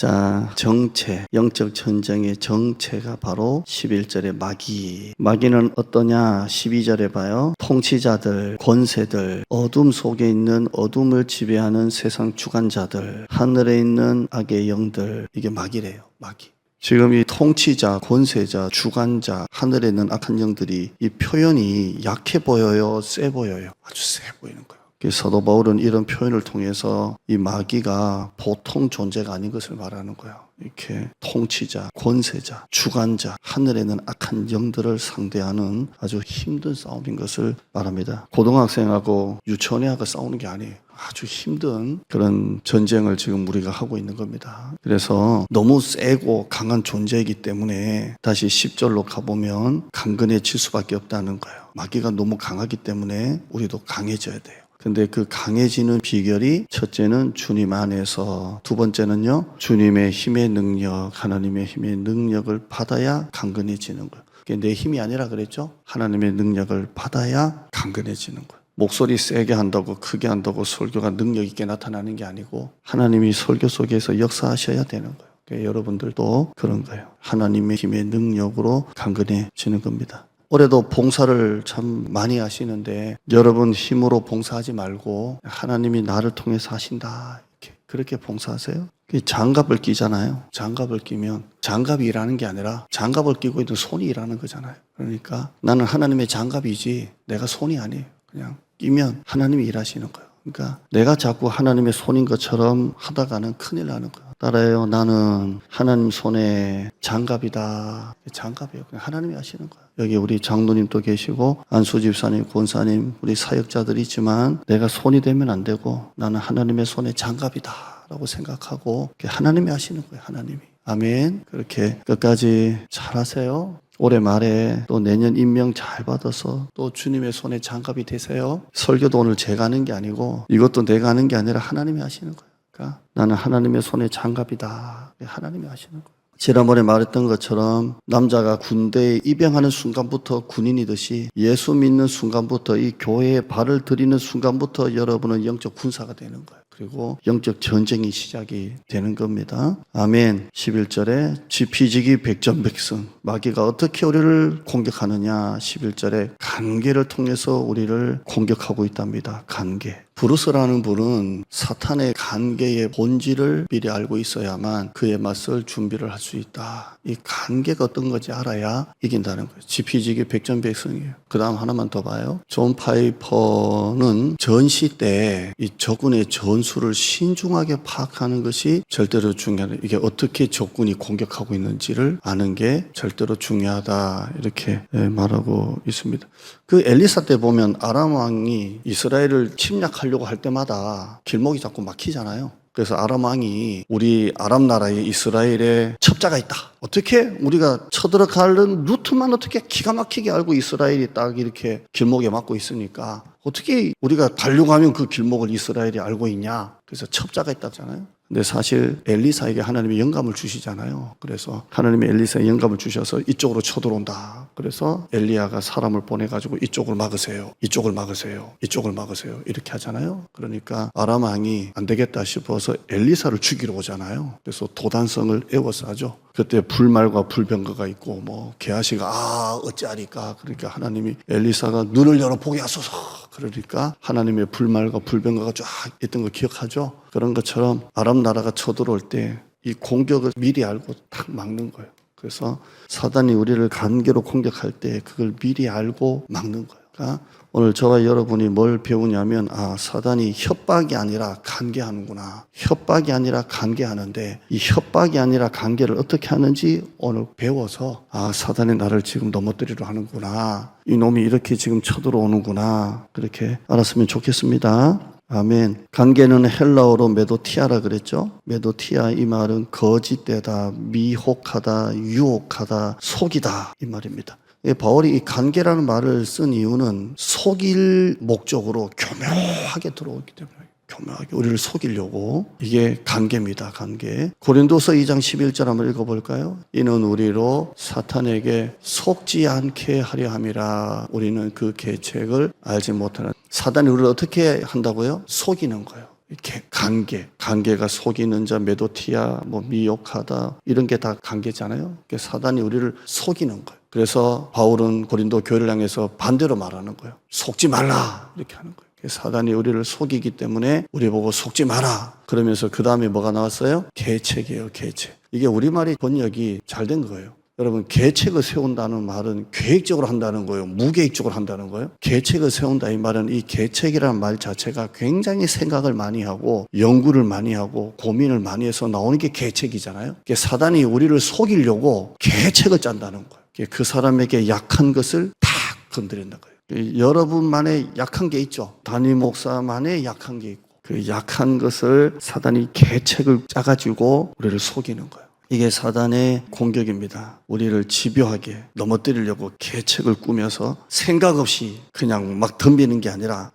자, 정체, 영적 전쟁의 정체가 바로 11절의 마귀. 마귀는 어떠냐? 12절에 봐요. 통치자들, 권세들, 어둠 속에 있는 어둠을 지배하는 세상 주관자들, 하늘에 있는 악의 영들, 이게 마귀래요. 마귀. 지금 이 통치자, 권세자, 주관자, 하늘에 있는 악한 영들이 이 표현이 약해 보여요? 세 보여요? 아주 세 보이는 거예요. 사도 바울은 이런 표현을 통해서 이 마귀가 보통 존재가 아닌 것을 말하는 거예요. 이렇게 통치자, 권세자, 주관자, 하늘에 있는 악한 영들을 상대하는 아주 힘든 싸움인 것을 말합니다. 고등학생하고 유치원애하고 싸우는 게 아니에요. 아주 힘든 그런 전쟁을 지금 우리가 하고 있는 겁니다. 그래서 너무 세고 강한 존재이기 때문에 다시 10절로 가보면 강건해질 수밖에 없다는 거예요. 마귀가 너무 강하기 때문에 우리도 강해져야 돼요. 근데 그 강해지는 비결이 첫째는 주님 안에서, 두 번째는요, 주님의 힘의 능력, 하나님의 힘의 능력을 받아야 강건해지는 거예요. 그게 내 힘이 아니라 그랬죠? 하나님의 능력을 받아야 강건해지는 거예요. 목소리 세게 한다고, 크게 한다고 설교가 능력 있게 나타나는 게 아니고 하나님이 설교 속에서 역사하셔야 되는 거예요. 그러니까 여러분들도 그런 거예요. 하나님의 힘의 능력으로 강건해지는 겁니다. 올해도 봉사를 참 많이 하시는데 여러분 힘으로 봉사하지 말고 하나님이 나를 통해서 하신다, 이렇게 그렇게 봉사하세요. 장갑을 끼잖아요. 장갑을 끼면 장갑이 일하는 게 아니라 장갑을 끼고 있는 손이 일하는 거잖아요. 그러니까 나는 하나님의 장갑이지 내가 손이 아니에요. 그냥 끼면 하나님이 일하시는 거예요. 그러니까 내가 자꾸 하나님의 손인 것처럼 하다가는 큰일 나는 거예요. 따라요. 나는 하나님 손에 장갑이다. 장갑이에요. 그냥 하나님이 하시는 거예요. 여기 우리 장로님도 계시고 안수 집사님, 권사님, 우리 사역자들이 있지만 내가 손이 되면 안 되고 나는 하나님의 손에 장갑이다 라고 생각하고 하나님이 하시는 거예요. 하나님이. 아멘. 그렇게 끝까지 잘하세요. 올해 말에 또 내년 임명 잘 받아서 또 주님의 손에 장갑이 되세요. 설교도 오늘 제가 하는 게 아니고 이것도 내가 하는 게 아니라 하나님이 하시는 거예요. 그러니까 나는 하나님의 손에 장갑이다. 하나님이 하시는 거예요. 지난번에 말했던 것처럼 남자가 군대에 입영하는 순간부터 군인이듯이 예수 믿는 순간부터 이 교회에 발을 들이는 순간부터 여러분은 영적 군사가 되는 거예요. 그리고 영적 전쟁이 시작이 되는 겁니다. 아멘. 11절에 지피지기 백전백승. 마귀가 어떻게 우리를 공격하느냐. 11절에 간계를 통해서 우리를 공격하고 있답니다. 간계. 브루스라는 분은 사탄의 간계의 본질을 미리 알고 있어야만 그에 맞설 준비를 할 수 있다. 이 간계가 어떤 건지 알아야 이긴다는 거예요. 지피지기 백전백승이에요. 그 다음 하나만 더 봐요. 존 파이퍼는 전시 때 이 적군의 전술을 신중하게 파악하는 것이 절대로 중요하다. 이게 어떻게 적군이 공격하고 있는지를 아는 게 절대로 중요하다. 이렇게 말하고 있습니다. 그 엘리사 때 보면 아람 왕이 이스라엘을 침략하려고 할 때마다 길목이 자꾸 막히잖아요. 그래서 아람 왕이 우리 아람 나라에 이스라엘에 첩자가 있다. 어떻게 우리가 쳐들어가는 루트만 어떻게 기가 막히게 알고 이스라엘이 딱 이렇게 길목에 막고 있으니까 어떻게 우리가 가려고 하면 그 길목을 이스라엘이 알고 있냐. 그래서 첩자가 있다잖아요. 근데 사실 엘리사에게 하나님이 영감을 주시잖아요. 그래서 하나님이 엘리사에 영감을 주셔서 이쪽으로 쳐들어온다. 그래서 엘리야가 사람을 보내가지고 이쪽을 막으세요. 이쪽을 막으세요. 이쪽을 막으세요. 이렇게 하잖아요. 그러니까 아람 왕이 안 되겠다 싶어서 엘리사를 죽이러 오잖아요. 그래서 도단성을 에워싸죠. 그때 불말과 불병거가 있고 뭐 게하시가 어찌하리까. 그러니까 하나님이 엘리사가 눈을 열어 보게 하소서. 그러니까 하나님의 불말과 불병거가 쫙 있던 거 기억하죠? 그런 것처럼 아람 나라가 쳐들어올 때 이 공격을 미리 알고 딱 막는 거예요. 그래서 사단이 우리를 간계로 공격할 때 그걸 미리 알고 막는 거예요. 그러니까 오늘 저와 여러분이 뭘 배우냐면 사단이 협박이 아니라 간계하는구나. 협박이 아니라 간계하는데 이 협박이 아니라 간계를 어떻게 하는지 오늘 배워서 사단이 나를 지금 넘어뜨리려 하는구나. 이놈이 이렇게 지금 쳐들어오는구나. 그렇게 알았으면 좋겠습니다. 아멘. 간계는 헬라어로 메도티아라 그랬죠. 메도티아 이 말은 거짓되다, 미혹하다, 유혹하다, 속이다 이 말입니다. 바울이 이 간계라는 말을 쓴 이유는 속일 목적으로 교묘하게 들어오기 때문에 교묘하게 우리를 속이려고 이게 간계입니다. 간계. 고린도서 2장 11절 한번 읽어볼까요? 이는 우리로 사탄에게 속지 않게 하려 함이라. 우리는 그 계책을 알지 못하는. 사단이 우리를 어떻게 한다고요? 속이는 거예요. 이렇게 관계가 속이는 자, 메도티아, 미혹하다 이런 게 다 관계잖아요. 사단이 우리를 속이는 거예요. 그래서 바울은 고린도 교회를 향해서 반대로 말하는 거예요. 속지 말라 이렇게 하는 거예요. 사단이 우리를 속이기 때문에 우리 보고 속지 마라 그러면서 그 다음에 뭐가 나왔어요? 계책이에요. 계책. 이게 우리말이 번역이 잘 된 거예요. 여러분, 계책을 세운다는 말은 계획적으로 한다는 거예요? 무계획적으로 한다는 거예요? 계책을 세운다 이 말은 이 계책이라는 말 자체가 굉장히 생각을 많이 하고 연구를 많이 하고 고민을 많이 해서 나오는 게 계책이잖아요. 사단이 우리를 속이려고 계책을 짠다는 거예요. 그 사람에게 약한 것을 다 건드린다는 거예요. 여러분만의 약한 게 있죠. 담임 목사만의 약한 게 있고 그 약한 것을 사단이 계책을 짜가지고 우리를 속이는 거예요. 이게 사단의 공격입니다. 우리를 집요하게 넘어뜨리려고 계책을 꾸며서 생각 없이 그냥 막 덤비는 게 아니라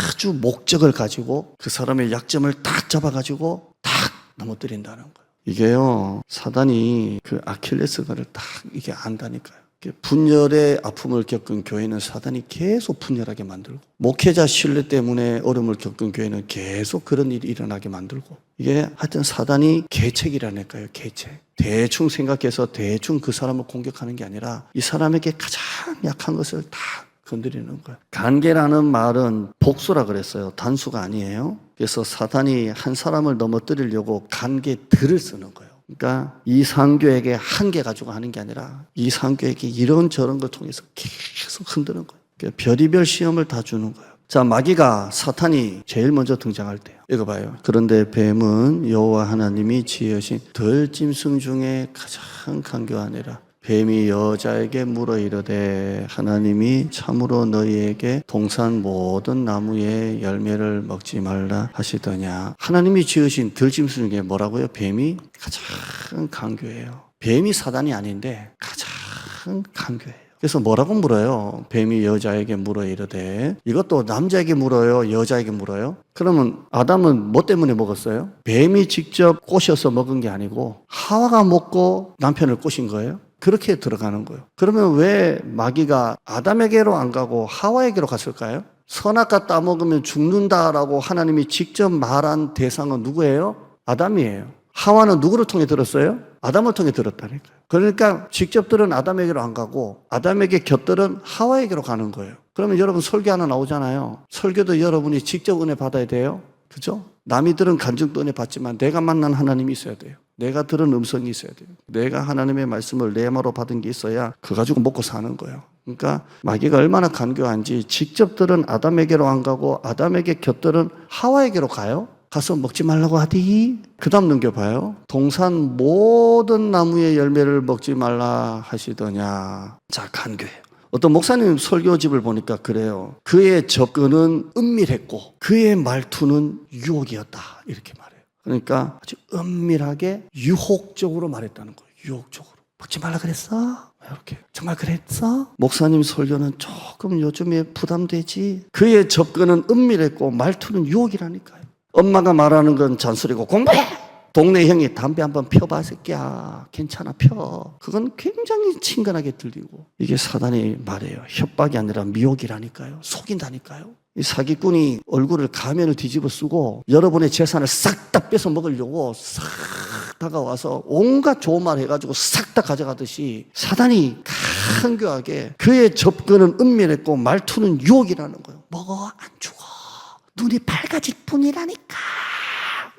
아주 목적을 가지고 그 사람의 약점을 딱 잡아가지고 딱 넘어뜨린다는 거예요. 이게요, 사단이 그 아킬레스건을 딱 이게 안다니까요. 분열의 아픔을 겪은 교회는 사단이 계속 분열하게 만들고, 목회자 신뢰 때문에 어려움을 겪은 교회는 계속 그런 일이 일어나게 만들고, 이게 하여튼 사단이 계책이라니까요. 계책. 대충 생각해서 대충 그 사람을 공격하는 게 아니라 이 사람에게 가장 약한 것을 다 건드리는 거예요. 관계라는 말은 복수라 그랬어요. 단수가 아니에요. 그래서 사단이 한 사람을 넘어뜨리려고 관계들을 쓰는 거예요. 그러니까 이상교에게 한 개 가지고 하는 게 아니라 이상교에게 이런저런 걸 통해서 계속 흔드는 거예요. 그러니까 별의별 시험을 다 주는 거예요. 자, 마귀가, 사탄이 제일 먼저 등장할 때요. 읽어봐요. 그런데 뱀은 여호와 하나님이 지으신 들짐승 중에 가장 간교하니라. 뱀이 여자에게 물어 이르되 하나님이 참으로 너희에게 동산 모든 나무의 열매를 먹지 말라 하시더냐. 하나님이 지으신 들짐승 중에 뭐라고요? 뱀이 가장 간교해요. 뱀이 사단이 아닌데 가장 간교해요. 그래서 뭐라고 물어요? 뱀이 여자에게 물어 이르되, 이것도 남자에게 물어요? 여자에게 물어요? 그러면 아담은 뭐 때문에 먹었어요? 뱀이 직접 꼬셔서 먹은 게 아니고 하와가 먹고 남편을 꼬신 거예요? 그렇게 들어가는 거예요. 그러면 왜 마귀가 아담에게로 안 가고 하와에게로 갔을까요? 선악과 따먹으면 죽는다라고 하나님이 직접 말한 대상은 누구예요? 아담이에요. 하와는 누구를 통해 들었어요? 아담을 통해 들었다니까요. 그러니까 직접 들은 아담에게로 안 가고 아담에게 곁들은 하와에게로 가는 거예요. 그러면 여러분 설교 하나 나오잖아요. 설교도 여러분이 직접 은혜 받아야 돼요. 그죠? 남이 들은 간증도 은혜 받지만 내가 만난 하나님이 있어야 돼요. 내가 들은 음성이 있어야 돼요. 내가 하나님의 말씀을 레마로 받은 게 있어야 그거 가지고 먹고 사는 거예요. 그러니까 마귀가 얼마나 간교한지 직접 들은 아담에게로 안 가고 아담에게 곁들은 하와에게로 가요. 가서 먹지 말라고 하디. 그 다음 넘겨봐요. 동산 모든 나무의 열매를 먹지 말라 하시더냐. 자, 간교해요. 어떤 목사님 설교집을 보니까 그래요. 그의 접근은 은밀했고 그의 말투는 유혹이었다. 이렇게 말해요. 그러니까 아주 은밀하게 유혹적으로 말했다는 거예요. 유혹적으로. 먹지 말라 그랬어? 이렇게. 정말 그랬어? 목사님 설교는 조금 요즘에 부담되지. 그의 접근은 은밀했고 말투는 유혹이라니까요. 엄마가 말하는 건 잔소리고 공부해! 동네 형이 담배 한번 펴봐 새끼야. 괜찮아 펴. 그건 굉장히 친근하게 들리고 이게 사단이 말해요. 협박이 아니라 미혹이라니까요. 속인다니까요. 이 사기꾼이 얼굴을 가면을 뒤집어 쓰고 여러분의 재산을 싹 다 뺏어 먹으려고 싹 다가와서 온갖 좋은 말 해가지고 싹 다 가져가듯이 사단이 간교하게 그의 접근은 은밀했고 말투는 유혹이라는 거예요. 먹어 안 죽어. 눈이 밝아질 뿐이라니까.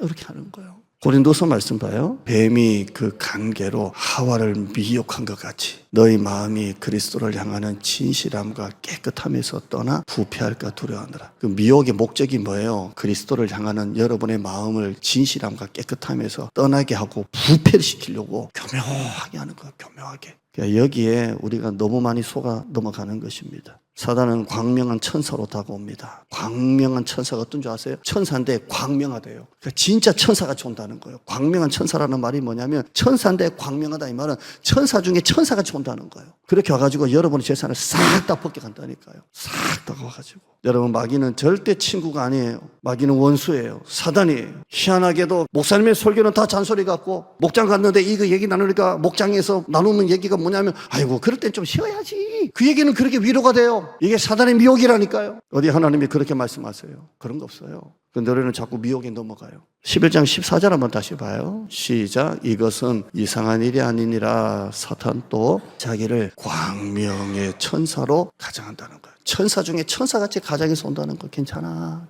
이렇게 하는 거예요. 고린도서 말씀 봐요. 뱀이 그 관계로 하와를 미혹한 것 같이 너희 마음이 그리스도를 향하는 진실함과 깨끗함에서 떠나 부패할까 두려워하느라. 그 미혹의 목적이 뭐예요? 그리스도를 향하는 여러분의 마음을 진실함과 깨끗함에서 떠나게 하고 부패를 시키려고 교묘하게 하는 거예요. 교묘하게. 그러니까 여기에 우리가 너무 많이 속아 넘어가는 것입니다. 사단은 광명한 천사로 다가옵니다. 광명한 천사가 어떤 줄 아세요? 천사인데 광명하대요. 그러니까 진짜 천사가 온다는 거예요. 광명한 천사라는 말이 뭐냐면 천사인데 광명하다 이 말은 천사 중에 천사가 온다는 거예요. 그렇게 와가지고 여러분의 재산을 싹 다 벗겨간다니까요. 싹 다 와가지고. 여러분 마귀는 절대 친구가 아니에요. 마귀는 원수예요. 사단이에요. 희한하게도 목사님의 설교는 다 잔소리 같고 목장 갔는데 이거 얘기 나누니까 목장에서 나누는 얘기가 뭐냐면 아이고 그럴 땐 좀 쉬어야지. 그 얘기는 그렇게 위로가 돼요. 이게 사단의 미혹이라니까요. 어디 하나님이 그렇게 말씀하세요? 그런 거 없어요. 근데 우리는 자꾸 미혹에 넘어가요. 11장 14절 한번 다시 봐요. 시작. 이것은 이상한 일이 아니니라 사탄 또 자기를 광명의 천사로 가장한다는 거예요. 천사 중에 천사같이 가장해서 온다는 거 괜찮아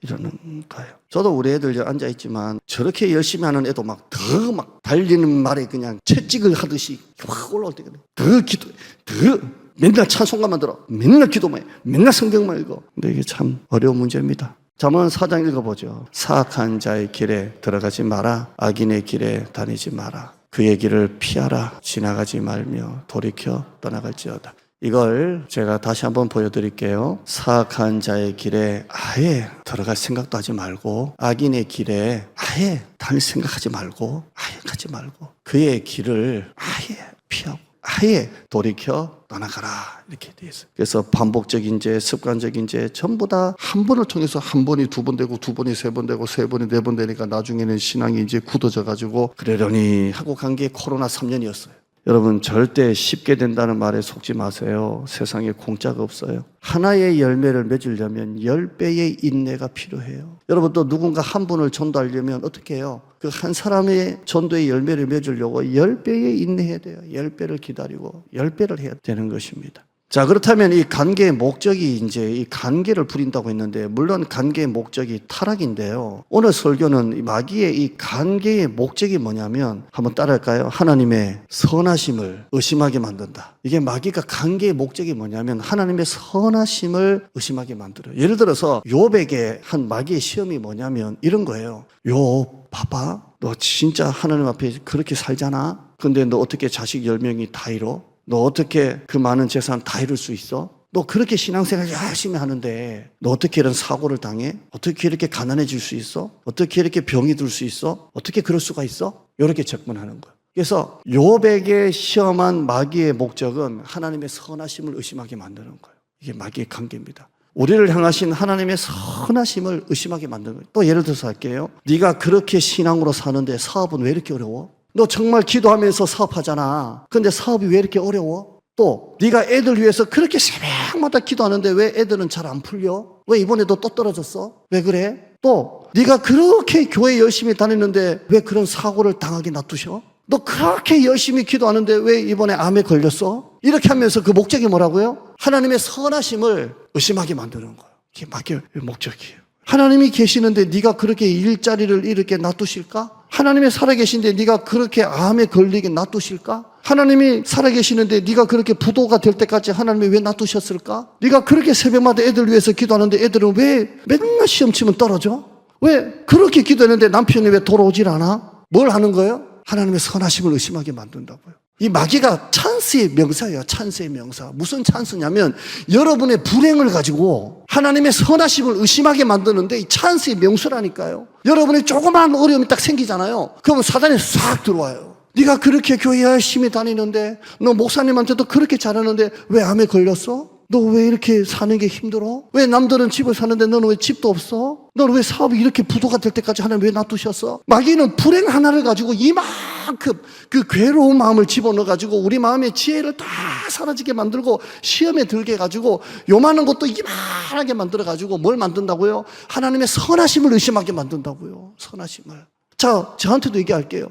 이러는 거예요. 저도 우리 애들 앉아있지만 저렇게 열심히 하는 애도 막 더 막 달리는 말에 그냥 채찍을 하듯이 확 올라올 때 더 기도해 더 맨날 찬송가만 들어 맨날 기도만 해 맨날 성경만 읽어. 근데 이게 참 어려운 문제입니다. 잠언 4장 읽어보죠. 사악한 자의 길에 들어가지 마라. 악인의 길에 다니지 마라. 그의 길을 피하라. 지나가지 말며 돌이켜 떠나갈지어다. 이걸 제가 다시 한번 보여드릴게요. 사악한 자의 길에 아예 들어갈 생각도 하지 말고 악인의 길에 아예 다닐 생각하지 말고 아예 가지 말고 그의 길을 아예 피하고 아예 돌이켜 떠나가라 이렇게 돼 있어요. 그래서 반복적인 죄, 습관적인 죄 전부 다 한 번을 통해서 한 번이 두 번 되고 두 번이 세 번 되고 세 번이 네 번 되니까 나중에는 신앙이 이제 굳어져 가지고 그러려니 하고 간 게 코로나 3년이었어요. 여러분 절대 쉽게 된다는 말에 속지 마세요. 세상에 공짜가 없어요. 하나의 열매를 맺으려면 10배의 인내가 필요해요. 여러분 또 누군가 한 분을 전도하려면 어떻게 해요? 그 한 사람의 전도의 열매를 맺으려고 10배의 인내해야 돼요. 10배를 기다리고 10배를 해야 되는 것입니다. 자, 그렇다면 이 관계의 목적이 이제 이 관계를 부린다고 했는데, 물론 관계의 목적이 타락인데요. 오늘 설교는 마귀의 이 관계의 목적이 뭐냐면, 한번 따라할까요? 하나님의 선하심을 의심하게 만든다. 이게 마귀가 관계의 목적이 뭐냐면, 하나님의 선하심을 의심하게 만들어요. 예를 들어서, 욥에게 한 마귀의 시험이 뭐냐면, 이런 거예요. 욥, 봐봐. 너 진짜 하나님 앞에 그렇게 살잖아? 근데 너 어떻게 자식 10명이 다 잃어? 너 어떻게 그 많은 재산 다 잃을 수 있어? 너 그렇게 신앙생활 열심히 하는데 너 어떻게 이런 사고를 당해? 어떻게 이렇게 가난해질 수 있어? 어떻게 이렇게 병이 들 수 있어? 어떻게 그럴 수가 있어? 이렇게 접근하는 거예요. 그래서 욥에게 시험한 마귀의 목적은 하나님의 선하심을 의심하게 만드는 거예요. 이게 마귀의 관계입니다. 우리를 향하신 하나님의 선하심을 의심하게 만드는 거예요. 또 예를 들어서 할게요. 네가 그렇게 신앙으로 사는데 사업은 왜 이렇게 어려워? 너 정말 기도하면서 사업하잖아. 근데 사업이 왜 이렇게 어려워? 또 네가 애들 위해서 그렇게 새벽마다 기도하는데 왜 애들은 잘 안 풀려? 왜 이번에도 또 떨어졌어? 왜 그래? 또 네가 그렇게 교회 열심히 다니는데 왜 그런 사고를 당하게 놔두셔? 너 그렇게 열심히 기도하는데 왜 이번에 암에 걸렸어? 이렇게 하면서 그 목적이 뭐라고요? 하나님의 선하심을 의심하게 만드는 거예요. 이게 마귀의 목적이에요. 하나님이 계시는데 네가 그렇게 일자리를 이렇게 놔두실까? 하나님이 살아계신데 네가 그렇게 암에 걸리게 놔두실까? 하나님이 살아계시는데 네가 그렇게 부도가 될 때까지 하나님이 왜 놔두셨을까? 네가 그렇게 새벽마다 애들 위해서 기도하는데 애들은 왜 맨날 시험 치면 떨어져? 왜 그렇게 기도했는데 남편이 왜 돌아오질 않아? 뭘 하는 거예요? 하나님의 선하심을 의심하게 만든다고요. 이 마귀가 찬스의 명사예요. 찬스의 명사. 무슨 찬스냐면 여러분의 불행을 가지고 하나님의 선하심을 의심하게 만드는데 이 찬스의 명수라니까요. 여러분의 조그마한 어려움이 딱 생기잖아요. 그러면 사단이 싹 들어와요. 네가 그렇게 교회 열심히 다니는데 너 목사님한테도 그렇게 잘하는데 왜 암에 걸렸어? 너 왜 이렇게 사는 게 힘들어? 왜 남들은 집을 사는데 너는 왜 집도 없어? 너는 왜 사업이 이렇게 부도가 될 때까지 하나님 왜 놔두셨어? 마귀는 불행 하나를 가지고 이만큼 그 괴로운 마음을 집어넣어가지고 우리 마음의 지혜를 다 사라지게 만들고 시험에 들게 해가지고 요만한 것도 이만하게 만들어가지고 뭘 만든다고요? 하나님의 선하심을 의심하게 만든다고요. 선하심을. 자, 저한테도 얘기할게요.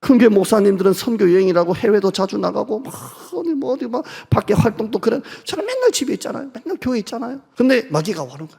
큰교회 목사님들은 선교 여행이라고 해외도 자주 나가고 어디 밖에 활동도 그래. 저는 맨날 집에 있잖아요. 맨날 교회 있잖아요. 근데 마귀가 와는 거야.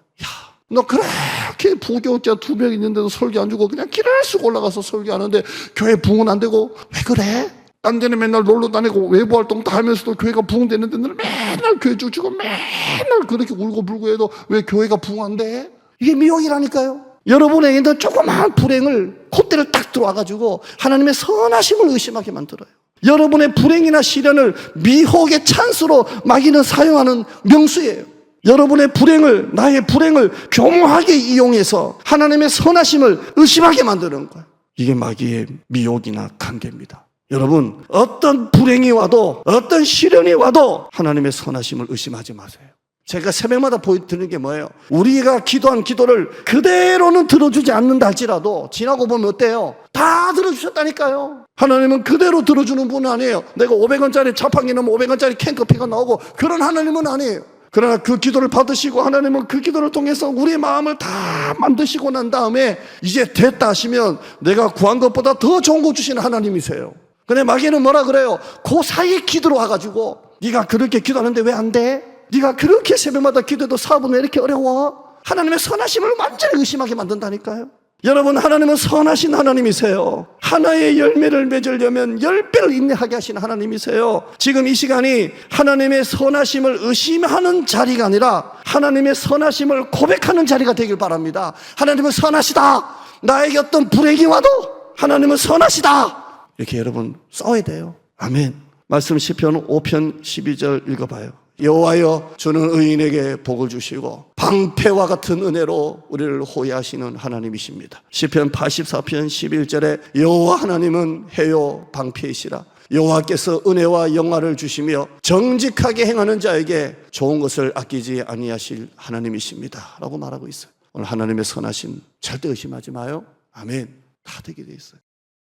너 그렇게 부교자 2명 있는데도 설교 안 주고 그냥 길을 쓰고 올라가서 설교하는데 교회 부흥은 안 되고 왜 그래? 딴 데는 맨날 놀러 다니고 외부 활동 다 하면서도 교회가 부흥되는데 너는 맨날 교회 주고 맨날 그렇게 울고 불고 해도 왜 교회가 부흥 안 돼? 이게 미혹이라니까요. 여러분에게 있는 조그마한 불행을 콧대를 딱 들어와가지고 하나님의 선하심을 의심하게 만들어요. 여러분의 불행이나 시련을 미혹의 찬스로 마귀는 사용하는 명수예요. 여러분의 불행을, 나의 불행을 교묘하게 이용해서 하나님의 선하심을 의심하게 만드는 거예요. 이게 마귀의 미혹이나 관계입니다. 여러분, 어떤 불행이 와도 어떤 시련이 와도 하나님의 선하심을 의심하지 마세요. 제가 새벽마다 보여드리는 게 뭐예요? 우리가 기도한 기도를 그대로는 들어주지 않는다 할지라도 지나고 보면 어때요? 다 들어주셨다니까요. 하나님은 그대로 들어주는 분은 아니에요. 내가 500원짜리 자판기 넣으면 500원짜리 캔커피가 나오고 그런 하나님은 아니에요. 그러나 그 기도를 받으시고 하나님은 그 기도를 통해서 우리의 마음을 다 만드시고 난 다음에 이제 됐다 하시면 내가 구한 것보다 더 좋은 거 주시는 하나님이세요. 근데 마귀는 뭐라 그래요? 그 사이에 기도로 와가지고 네가 그렇게 기도하는데 왜 안 돼? 네가 그렇게 새벽마다 기도해도 사업은 왜 이렇게 어려워? 하나님의 선하심을 완전히 의심하게 만든다니까요. 여러분, 하나님은 선하신 하나님이세요. 하나의 열매를 맺으려면 10배를 인내하게 하신 하나님이세요. 지금 이 시간이 하나님의 선하심을 의심하는 자리가 아니라 하나님의 선하심을 고백하는 자리가 되길 바랍니다. 하나님은 선하시다. 나에게 어떤 불행이 와도 하나님은 선하시다. 이렇게 여러분 싸워야 돼요. 아멘. 말씀 시편 5편 12절 읽어봐요. 여호와여, 주는 의인에게 복을 주시고 방패와 같은 은혜로 우리를 호위하시는 하나님이십니다. 시편 84편 11절에 여호와 하나님은 해요 방패이시라. 여호와께서 은혜와 영화를 주시며 정직하게 행하는 자에게 좋은 것을 아끼지 아니하실 하나님이십니다 라고 말하고 있어요. 오늘 하나님의 선하심 절대 의심하지 마요. 아멘. 다 되게 돼 있어요.